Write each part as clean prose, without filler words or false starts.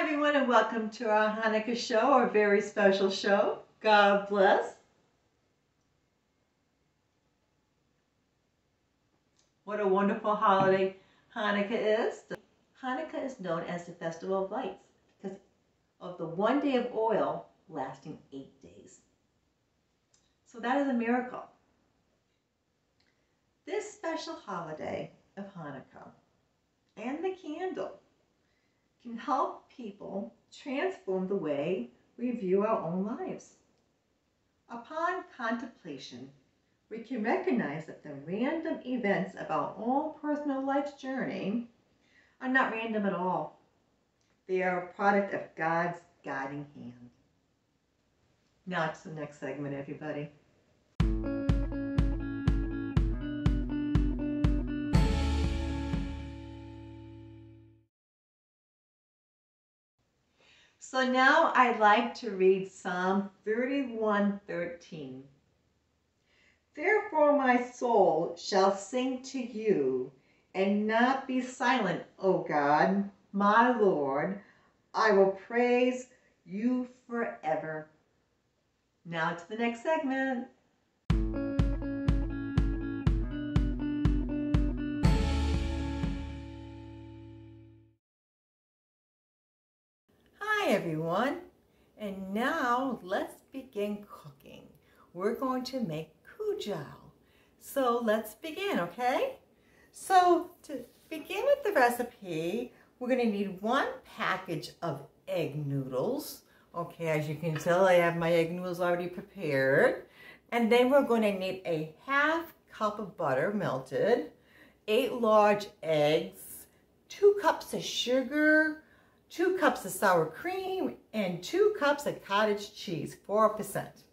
everyone, and welcome to our Hanukkah show, our very special show. God bless. What a wonderful holiday Hanukkah is. Hanukkah is known as the Festival of Lights because of the one day of oil lasting 8 days. So that is a miracle. This special holiday of Hanukkah and the candle can help people transform the way we view our own lives. Upon contemplation, we can recognize that the random events of our own personal life's journey are not random at all. They are a product of God's guiding hand. Now to the next segment, everybody. So now I'd like to read Psalm 31:13. Therefore my soul shall sing to you, and not be silent, O God, my Lord. I will praise you forever. Now to the next segment. Hi everyone, and now let's begin cooking. We're going to make kujal. So let's begin, okay? So to begin with the recipe, we're going to need 1 package of egg noodles. Okay, as you can tell, I have my egg noodles already prepared. And then we're going to need a 1/2 cup of butter melted, 8 large eggs, 2 cups of sugar, 2 cups of sour cream, and 2 cups of cottage cheese, 4%.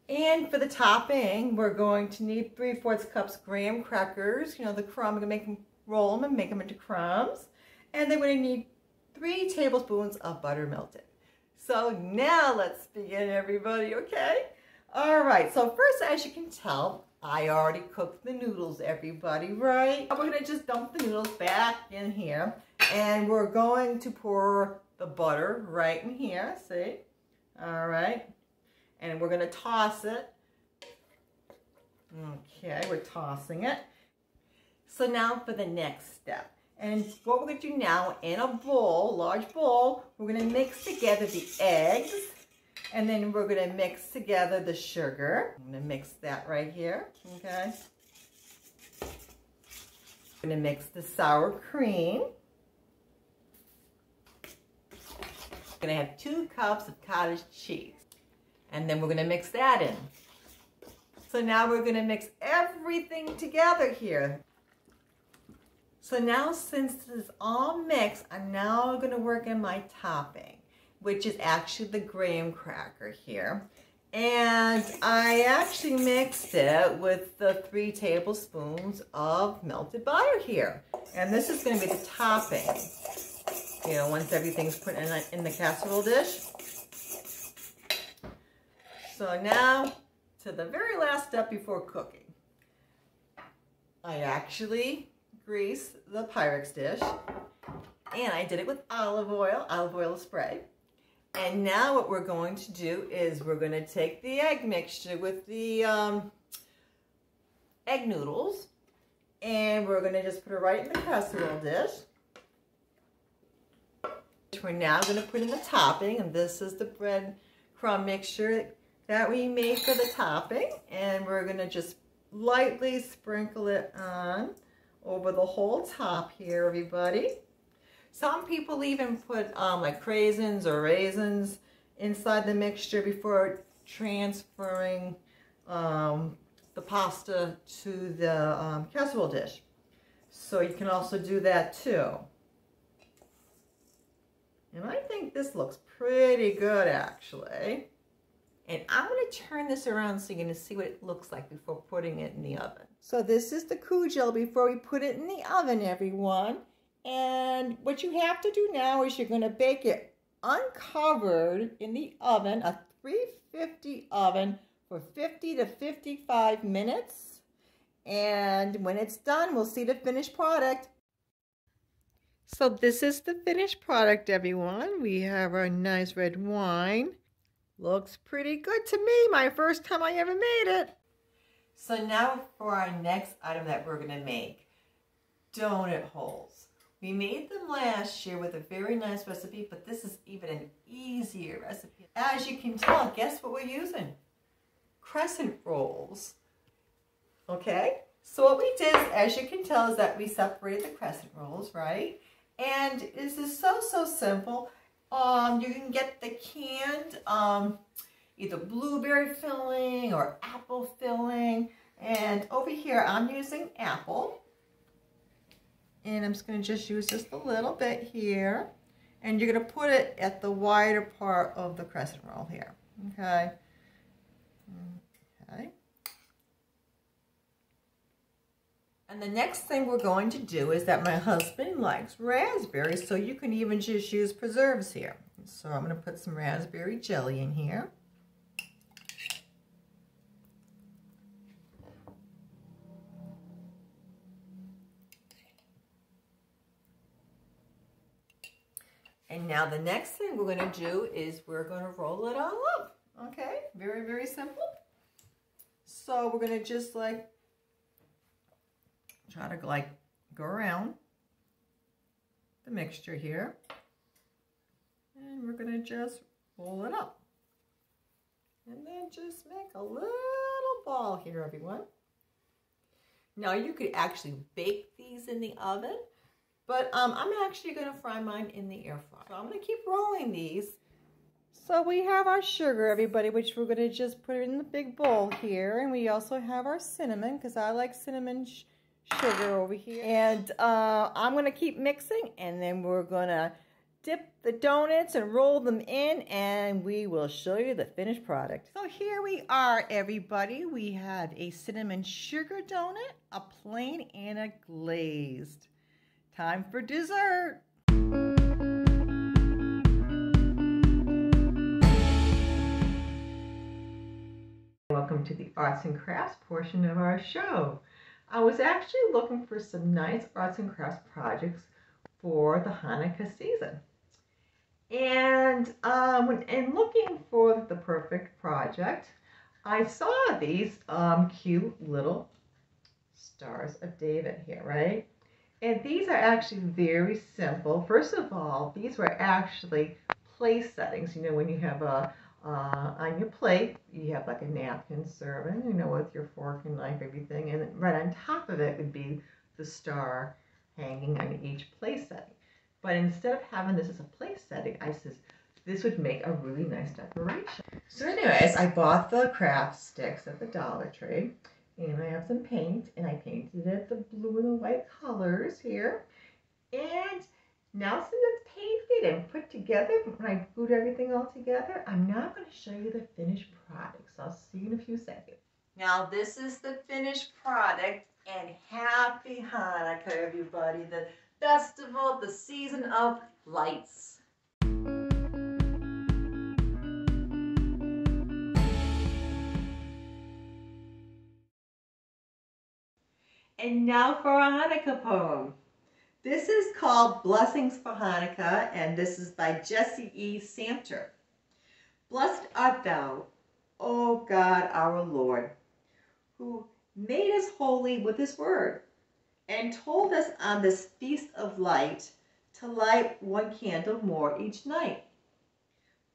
And for the topping, we're going to need 3/4 cups graham crackers. You know, the crumb, we're going to roll them and make them into crumbs. And then we're going to need 3 tablespoons of butter melted. So now let's begin, everybody, okay? All right, so first, as you can tell, I already cooked the noodles, everybody, right? We're going to just dump the noodles back in here. And we're going to pour the butter right in here, see? All right. And we're going to toss it. Okay, we're tossing it. So now for the next step. And what we're going to do now, in a bowl, large bowl, we're going to mix together the eggs. And then we're going to mix together the sugar. I'm going to mix that right here, okay? I'm going to mix the sour cream. I'm going to have 2 cups of cottage cheese. And then we're going to mix that in. So now we're going to mix everything together here. So now, since this is all mixed, I'm now going to work on my topping, which is actually the graham cracker here. And I actually mixed it with the 3 tablespoons of melted butter here. And this is going to be the topping. You know, once everything's put in the casserole dish. So now, to the very last step before cooking. I actually greased the Pyrex dish, and I did it with olive oil spray. And now what we're going to do is we're going to take the egg mixture with the egg noodles, and we're going to just put it right in the casserole dish. We're now going to put in the topping, and this is the breadcrumb mixture that we made for the topping, and we're going to just lightly sprinkle it on over the whole top here, everybody. Some people even put like raisins or raisins inside the mixture before transferring the pasta to the casserole dish. So you can also do that too. And I think this looks pretty good, actually. And I'm going to turn this around so you're going to see what it looks like before putting it in the oven. So this is the kujal before we put it in the oven, everyone. And what you have to do now is you're going to bake it uncovered in the oven, a 350 oven, for 50 to 55 minutes. And when it's done, we'll see the finished product. So this is the finished product, everyone. We have our nice red wine. Looks pretty good to me. My first time I ever made it. So now for our next item that we're going to make. Donut holes. We made them last year with a very nice recipe, but this is even an easier recipe. As you can tell, guess what we're using? Crescent rolls. Okay? So what we did, as you can tell, is that we separated the crescent rolls, right? And this is so simple. You can get the canned either blueberry filling or apple filling. And over here, I'm using apple. And I'm just going to just use just a little bit here. And you're going to put it at the wider part of the crescent roll here. Okay. Okay. And the next thing we're going to do is that my husband likes raspberries, so you can even just use preserves here. So I'm going to put some raspberry jelly in here. And now the next thing we're going to do is we're going to roll it all up. Okay, very simple. So we're going to just like try to go around the mixture here. And we're going to just roll it up. And then just make a little ball here, everyone. Now you could actually bake these in the oven, but I'm actually going to fry mine in the air fryer. So I'm going to keep rolling these. So we have our sugar, everybody, which we're going to just put it in the big bowl here. And we also have our cinnamon, because I like cinnamon sugar over here. And I'm going to keep mixing, and then we're going to dip the donuts and roll them in, and we will show you the finished product. So here we are, everybody. We have a cinnamon sugar donut, a plain, and a glazed. Time for dessert. Welcome to the arts and crafts portion of our show. I was actually looking for some nice arts and crafts projects for the Hanukkah season. And when looking for the perfect project, I saw these cute little stars of David here, right? And these are actually very simple. First of all, these were actually place settings. You know, when you have on your plate, you have like a napkin serving, you know, with your fork and knife, everything. And right on top of it would be the star hanging on each place setting. But instead of having this as a place setting, I said this would make a really nice decoration. So anyways, I bought the craft sticks at the Dollar Tree. And I have some paint, and I painted it the blue and the white colors here. And now since it's painted and put together, when I glued everything all together, I'm now going to show you the finished product. So I'll see you in a few seconds. Now this is the finished product, and happy Hanukkah, everybody. The festival, the season of lights. And now for a Hanukkah poem. This is called Blessings for Hanukkah, and this is by Jesse E. Samter. Blessed art thou, O God our Lord, who made us holy with his word, and told us on this feast of light to light one candle more each night.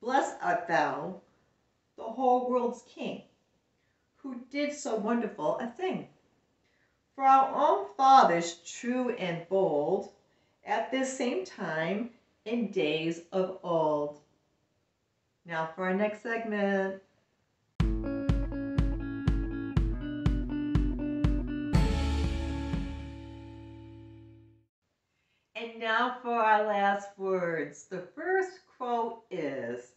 Blessed art thou, the whole world's King, who did so wonderful a thing. For our own fathers, true and bold, at this same time in days of old. Now for our next segment. And now for our last words. The first quote is,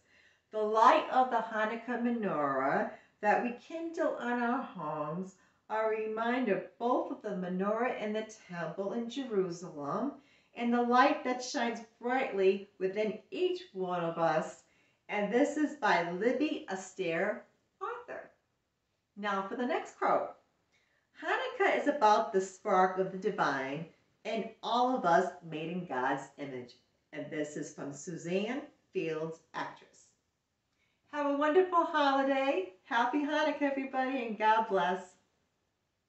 "The light of the Hanukkah menorah that we kindle on our homes are a reminder both of the menorah in the temple in Jerusalem and the light that shines brightly within each one of us." And this is by Libby Astaire, author. Now for the next quote. Hanukkah is about the spark of the divine, and all of us made in God's image. And this is from Suzanne Fields, actress. Have a wonderful holiday. Happy Hanukkah, everybody, and God bless.